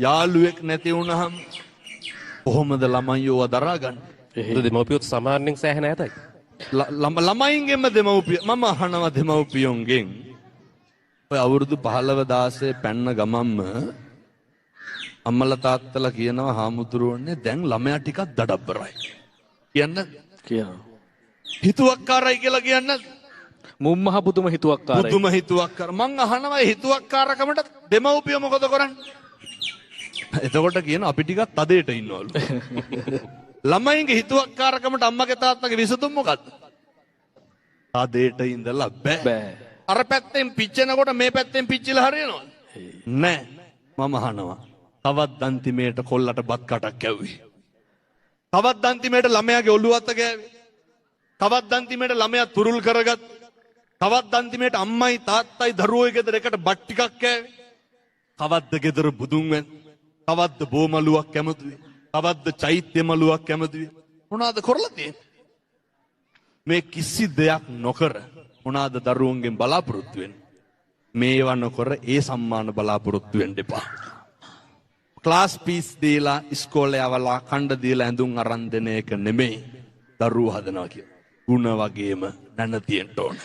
යාළුවෙක් නැති වුණහම කොහොමද ළමයියෝ දරාගන්නේ? එහෙනම් දෙමව්පියොත් සාමාන්‍යයෙන් සෑහෙන ඈතයි. ළමයින්ගෙන්ම දෙමව්පිය මම අහනවා දෙමව්පියොන්ගෙන් ඔය අවුරුදු 15 16 පැන්න ගමම්ම අම්මලා තාත්තලා කියනවා හාමුදුරුවනේ දැන් ළමයා ටිකක් දඩබ්බරයි. කියන්න කියනවා. හිතුවක්කාරයි කියලා කියන්න මුම්මහ පුදුම හිතුවක්කාරයි. පුදුම හිතුවක්කාර. මං අහනවා හිතුවක්කාරකමට දෙමව්පිය මොකද කරන්නේ? එතකොට කියන අපි ටිකක් තදේට ඉන්නවලු. ළමයින්ගේ හිතුවක්කාරකමට අම්මගේ තාත්තගේ විසඳුම මොකද්ද? තදේට ඉඳලා බෑ. අර පැත්තෙන් පිච්චෙනකොට මේ පැත්තෙන් පිච්චිලා හරියනවද? නෑ. මම අහනවා. තවත් දන්තිමේට කොල්ලට බත් කටක් කැව්වේ. තවත් දන්තිමේට ළමයාගේ ඔළුව අත ගෑවේ. තවත් දන්තිමේට ළමයා තුරුල් කරගත්. තවත් දන්තිමේට අම්මයි තාත්තයි දරුවෝයි ගෙදර එකට බත් ටිකක් කෑවේ. තවත්ද ගෙදර බුදුන් වැන්. තවත්ද බෝමලුවක් කැමතුවේ. තවත්ද චෛත්‍ය මලුවක් කැමතුවේ. මොනවාද කරලා තියෙන්නේ? මේ කිසි දෙයක් නොකර මොනවාද දරුවන්ගෙන් බලාපොරොත්තු වෙන්නේ? මේවා නොකර ඒ සම්මාන බලාපොරොත්තු වෙන්න එපා. ක්ලාස් පීස් දීලා ඉස්කෝලේ යවලා කණ්ඩ දීලා ඇඳුම් අරන් දෙන එක නෙමෙයි දරුවෝ හදනවා කියන්නේ. ಗುಣ වගේම නැන තියෙන්න ඕන.